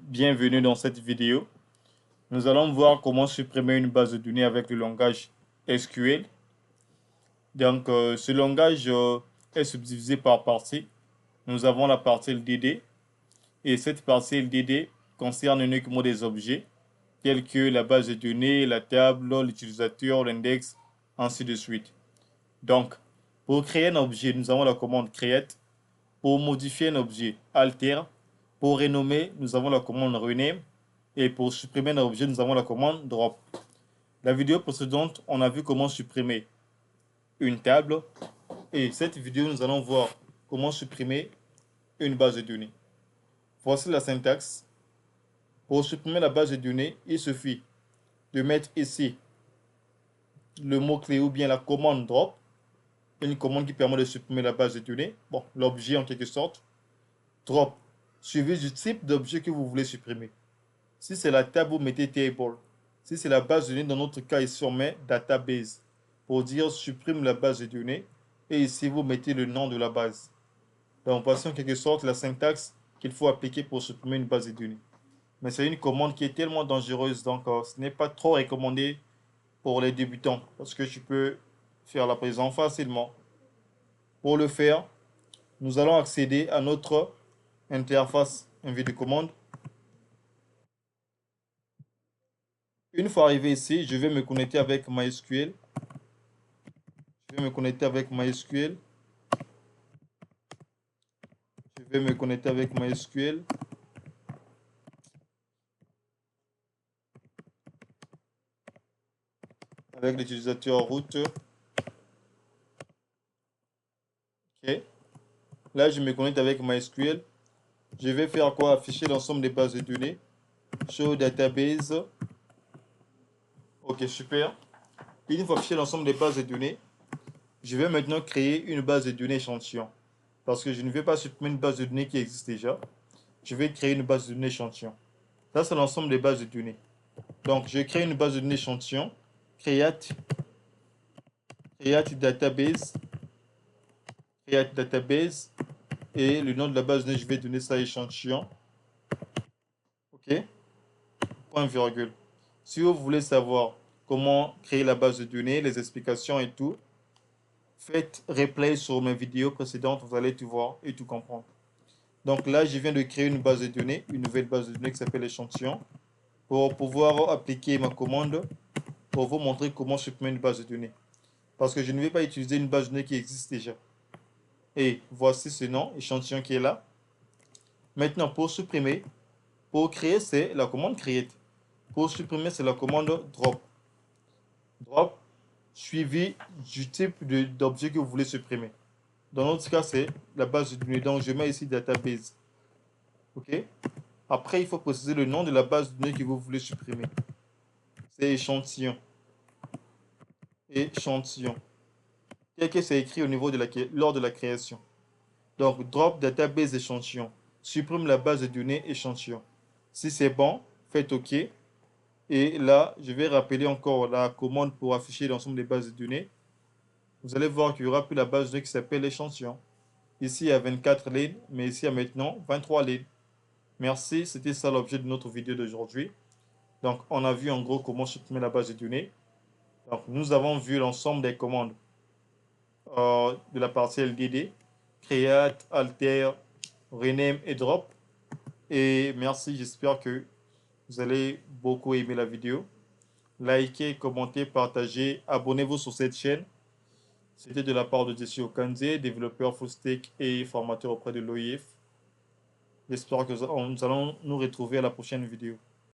bienvenue dans cette vidéo. Nous allons voir comment supprimer une base de données avec le langage SQL. Ce langage est subdivisé par parties. Nous avons la partie LDD et cette partie LDD concerne uniquement des objets tels que la base de données, la table, l'utilisateur, l'index, ainsi de suite. Donc, pour créer un objet, nous avons la commande create. Pour modifier un objet, alter. Pour renommer, nous avons la commande rename. Et pour supprimer un objet, nous avons la commande drop. La vidéo précédente, on a vu comment supprimer une table. Et cette vidéo, nous allons voir comment supprimer une base de données. Voici la syntaxe. Pour supprimer la base de données, il suffit de mettre ici le mot-clé ou bien la commande drop. Une commande qui permet de supprimer la base de données. Bon, l'objet en quelque sorte. Drop, suivi du type d'objet que vous voulez supprimer. Si c'est la table, vous mettez table. Si c'est la base de données, dans notre cas, ici, on met database. Pour dire supprime la base de données. Et ici, vous mettez le nom de la base. Donc, voici en quelque sorte la syntaxe qu'il faut appliquer pour supprimer une base de données. Mais c'est une commande qui est tellement dangereuse, donc ce n'est pas trop recommandé pour les débutants. Parce que tu peux faire la prison facilement. Pour le faire, nous allons accéder à notre interface envie de commande. Une fois arrivé ici, je vais me connecter avec MySQL. Je vais me connecter avec MySQL. Je vais me connecter avec MySQL. Avec l'utilisateur root. OK. Là, je me connecte avec MySQL. Je vais faire quoi? Afficher l'ensemble des bases de données. Show database. OK, super. Une fois affiché l'ensemble des bases de données, je vais maintenant créer une base de données échantillon. Parce que je ne vais pas supprimer une base de données qui existe déjà. Je vais créer une base de données échantillon. Ça, c'est l'ensemble des bases de données. Donc, je crée une base de données échantillon. Create database. Create database. Et le nom de la base de données, je vais donner ça échantillon. OK? Point virgule. Si vous voulez savoir comment créer la base de données, les explications et tout, faites replay sur mes vidéos précédentes, vous allez tout voir et tout comprendre. Donc là, je viens de créer une base de données, une nouvelle base de données qui s'appelle échantillon, pour pouvoir appliquer ma commande, pour vous montrer comment supprimer une base de données. Parce que je ne vais pas utiliser une base de données qui existe déjà. Et voici ce nom, échantillon qui est là. Maintenant, pour supprimer, pour créer, c'est la commande create. Pour supprimer, c'est la commande drop. Drop, suivi du type d'objet que vous voulez supprimer. Dans notre cas, c'est la base de données. Donc, je mets ici database. OK? Après, il faut préciser le nom de la base de données que vous voulez supprimer. C'est échantillon. Échantillon. Tel que c'est écrit au niveau lors de la création. Donc, drop database échantillon. Supprime la base de données échantillon. Si c'est bon, faites OK. Et là, je vais rappeler encore la commande pour afficher l'ensemble des bases de données. Vous allez voir qu'il y aura plus la base de données qui s'appelle échantillon. Ici, il y a 24 lignes, mais ici, il y a maintenant 23 lignes. Merci, c'était ça l'objet de notre vidéo d'aujourd'hui. Donc, on a vu en gros comment supprimer la base de données. Donc, nous avons vu l'ensemble des commandes de la partie LDD, create, alter, rename et drop. Et merci, j'espère que vous allez beaucoup aimer la vidéo. Likez, commentez, partagez, abonnez-vous sur cette chaîne. C'était de la part de Jesse Okanze, développeur full stack et formateur auprès de l'OIF. J'espère que nous allons nous retrouver à la prochaine vidéo.